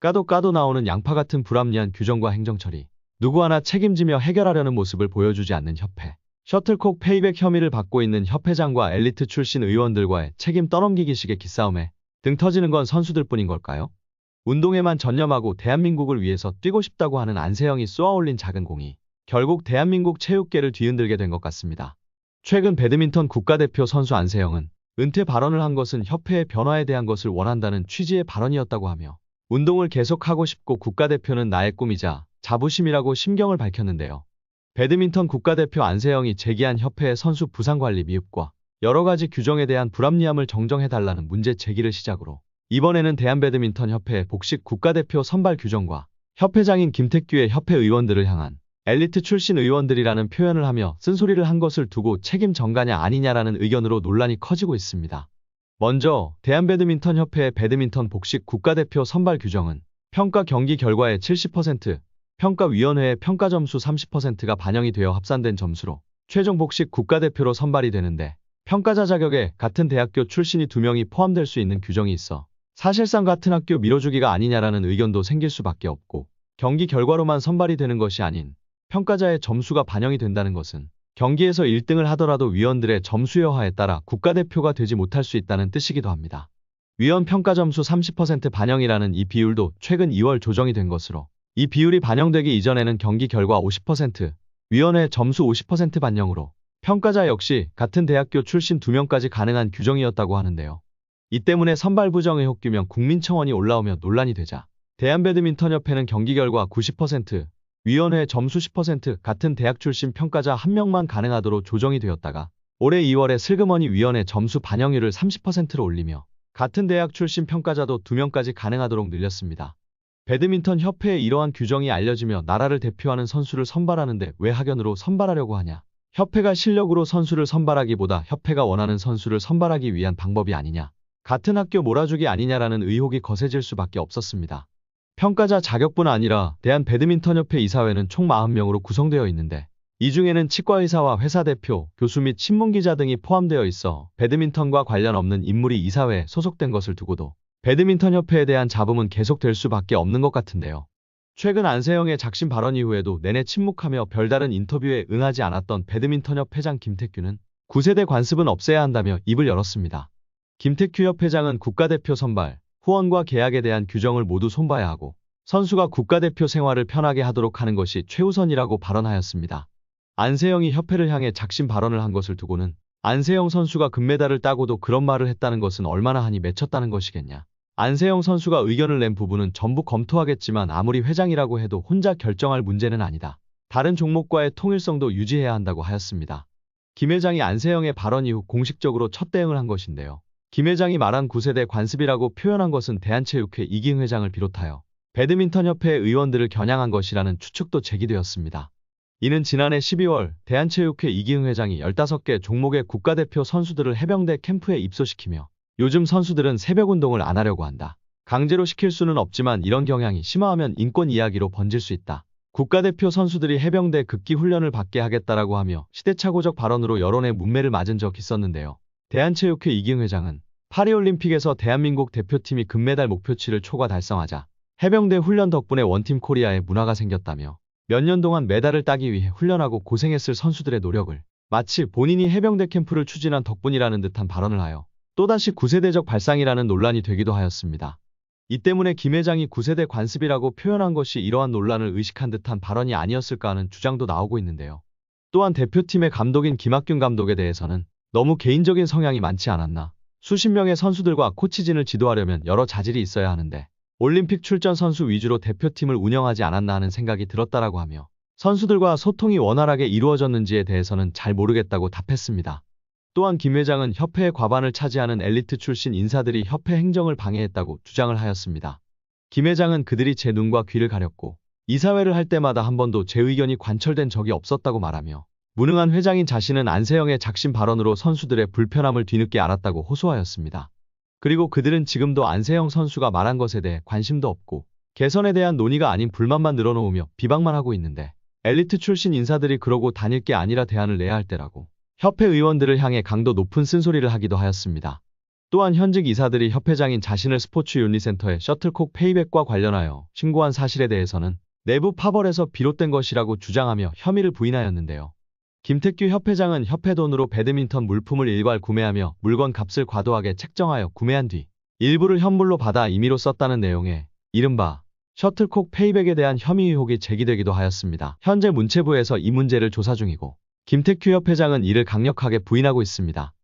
까도 까도 나오는 양파 같은 불합리한 규정과 행정처리. 누구 하나 책임지며 해결하려는 모습을 보여주지 않는 협회. 셔틀콕 페이백 혐의를 받고 있는 협회장과 엘리트 출신 의원들과의 책임 떠넘기기식의 기싸움에 등 터지는 건 선수들뿐인 걸까요? 운동에만 전념하고 대한민국을 위해서 뛰고 싶다고 하는 안세영이 쏘아올린 작은 공이 결국 대한민국 체육계를 뒤흔들게 된 것 같습니다. 최근 배드민턴 국가대표 선수 안세영은 은퇴 발언을 한 것은 협회의 변화에 대한 것을 원한다는 취지의 발언이었다고 하며 운동을 계속하고 싶고 국가대표는 나의 꿈이자 자부심이라고 심경을 밝혔는데요. 배드민턴 국가대표 안세영이 제기한 협회의 선수 부상관리 미흡과 여러 가지 규정에 대한 불합리함을 정정해달라는 문제 제기를 시작으로 이번에는 대한배드민턴협회의 복식 국가대표 선발 규정과 협회장인 김택규의 협회 의원들을 향한 엘리트 출신 의원들이라는 표현을 하며 쓴소리를 한 것을 두고 책임 전가냐 아니냐라는 의견으로 논란이 커지고 있습니다. 먼저 대한배드민턴협회의 배드민턴 복식 국가대표 선발 규정은 평가 경기 결과의 70%, 평가위원회의 평가 점수 30%가 반영이 되어 합산된 점수로 최종 복식 국가대표로 선발이 되는데 평가자 자격에 같은 대학교 출신이 2명이 포함될 수 있는 규정이 있어 사실상 같은 학교 밀어주기가 아니냐라는 의견도 생길 수밖에 없고 경기 결과로만 선발이 되는 것이 아닌 평가자의 점수가 반영이 된다는 것은 경기에서 1등을 하더라도 위원들의 점수 여하에 따라 국가대표가 되지 못할 수 있다는 뜻이기도 합니다. 위원 평가 점수 30% 반영이라는 이 비율도 최근 2월 조정이 된 것으로 이 비율이 반영되기 이전에는 경기 결과 50%, 위원회 점수 50% 반영으로 평가자 역시 같은 대학교 출신 2명까지 가능한 규정이었다고 하는데요. 이 때문에 선발 부정 의혹 규명 국민청원이 올라오며 논란이 되자 대한배드민턴협회는 경기 결과 90%, 위원회 점수 10% 같은 대학 출신 평가자 1명만 가능하도록 조정이 되었다가 올해 2월에 슬그머니 위원회 점수 반영률을 30%로 올리며 같은 대학 출신 평가자도 2명까지 가능하도록 늘렸습니다. 배드민턴 협회의 이러한 규정이 알려지며 나라를 대표하는 선수를 선발하는데 왜 학연으로 선발하려고 하냐? 협회가 실력으로 선수를 선발하기보다 협회가 원하는 선수를 선발하기 위한 방법이 아니냐? 같은 학교 몰아주기 아니냐라는 의혹이 거세질 수밖에 없었습니다. 평가자 자격뿐 아니라 대한배드민턴협회 이사회는 총 40명으로 구성되어 있는데 이 중에는 치과의사와 회사 대표, 교수 및 신문기자 등이 포함되어 있어 배드민턴과 관련 없는 인물이 이사회에 소속된 것을 두고도 배드민턴협회에 대한 잡음은 계속될 수밖에 없는 것 같은데요. 최근 안세영의 작심 발언 이후에도 내내 침묵하며 별다른 인터뷰에 응하지 않았던 배드민턴협회장 김택규는 9세대 관습은 없애야 한다며 입을 열었습니다. 김택규 협회장은 국가대표 선발, 후원과 계약에 대한 규정을 모두 손봐야 하고 선수가 국가대표 생활을 편하게 하도록 하는 것이 최우선이라고 발언하였습니다. 안세영이 협회를 향해 작심 발언을 한 것을 두고는 안세영 선수가 금메달을 따고도 그런 말을 했다는 것은 얼마나 한이 맺혔다는 것이겠냐. 안세영 선수가 의견을 낸 부분은 전부 검토하겠지만 아무리 회장이라고 해도 혼자 결정할 문제는 아니다. 다른 종목과의 통일성도 유지해야 한다고 하였습니다. 김 회장이 안세영의 발언 이후 공식적으로 첫 대응을 한 것인데요. 김 회장이 말한 9세대 관습이라고 표현한 것은 대한체육회 이기흥 회장을 비롯하여 배드민턴협회 의원들을 겨냥한 것이라는 추측도 제기되었습니다. 이는 지난해 12월 대한체육회 이기흥 회장이 15개 종목의 국가대표 선수들을 해병대 캠프에 입소시키며 요즘 선수들은 새벽운동을 안 하려고 한다. 강제로 시킬 수는 없지만 이런 경향이 심화하면 인권 이야기로 번질 수 있다. 국가대표 선수들이 해병대 극기 훈련을 받게 하겠다라고 하며 시대착오적 발언으로 여론의 문매를 맞은 적이 있었는데요. 대한체육회 이기흥 회장은 파리올림픽에서 대한민국 대표팀이 금메달 목표치를 초과 달성하자 해병대 훈련 덕분에 원팀 코리아의 문화가 생겼다며 몇 년 동안 메달을 따기 위해 훈련하고 고생했을 선수들의 노력을 마치 본인이 해병대 캠프를 추진한 덕분이라는 듯한 발언을 하여 또다시 9세대적 발상이라는 논란이 되기도 하였습니다. 이 때문에 김 회장이 9세대 관습이라고 표현한 것이 이러한 논란을 의식한 듯한 발언이 아니었을까 하는 주장도 나오고 있는데요. 또한 대표팀의 감독인 김학균 감독에 대해서는 너무 개인적인 성향이 많지 않았나. 수십 명의 선수들과 코치진을 지도하려면 여러 자질이 있어야 하는데 올림픽 출전 선수 위주로 대표팀을 운영하지 않았나 하는 생각이 들었다라고 하며 선수들과 소통이 원활하게 이루어졌는지에 대해서는 잘 모르겠다고 답했습니다. 또한 김 회장은 협회의 과반을 차지하는 엘리트 출신 인사들이 협회 행정을 방해했다고 주장을 하였습니다. 김 회장은 그들이 제 눈과 귀를 가렸고 이사회를 할 때마다 한 번도 제 의견이 관철된 적이 없었다고 말하며 무능한 회장인 자신은 안세영의 작심 발언으로 선수들의 불편함을 뒤늦게 알았다고 호소하였습니다. 그리고 그들은 지금도 안세영 선수가 말한 것에 대해 관심도 없고 개선에 대한 논의가 아닌 불만만 늘어놓으며 비방만 하고 있는데 엘리트 출신 인사들이 그러고 다닐 게 아니라 대안을 내야 할 때라고 협회 의원들을 향해 강도 높은 쓴소리를 하기도 하였습니다. 또한 현직 이사들이 협회장인 자신을 스포츠 윤리센터에 셔틀콕 페이백과 관련하여 신고한 사실에 대해서는 내부 파벌에서 비롯된 것이라고 주장하며 혐의를 부인하였는데요. 김택규 협회장은 협회 돈으로 배드민턴 물품을 일괄 구매하며 물건 값을 과도하게 책정하여 구매한 뒤 일부를 현물로 받아 임의로 썼다는 내용의 이른바 셔틀콕 페이백에 대한 혐의 의혹이 제기되기도 하였습니다. 현재 문체부에서 이 문제를 조사 중이고 김택규 협회장은 이를 강력하게 부인하고 있습니다.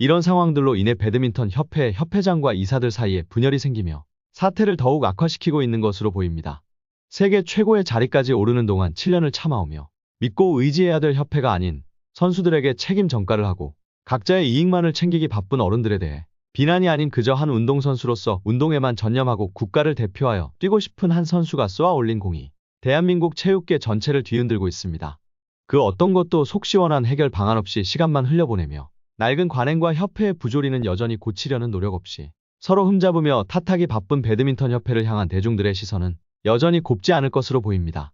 이런 상황들로 인해 배드민턴 협회 협회장과 이사들 사이에 분열이 생기며 사태를 더욱 악화시키고 있는 것으로 보입니다. 세계 최고의 자리까지 오르는 동안 7년을 참아오며 믿고 의지해야 될 협회가 아닌 선수들에게 책임 전가를 하고 각자의 이익만을 챙기기 바쁜 어른들에 대해 비난이 아닌 그저 한 운동선수로서 운동에만 전념하고 국가를 대표하여 뛰고 싶은 한 선수가 쏘아 올린 공이 대한민국 체육계 전체를 뒤흔들고 있습니다. 그 어떤 것도 속 시원한 해결 방안 없이 시간만 흘려보내며 낡은 관행과 협회의 부조리는 여전히 고치려는 노력 없이 서로 흠잡으며 탓하기 바쁜 배드민턴 협회를 향한 대중들의 시선은 여전히 곱지 않을 것으로 보입니다.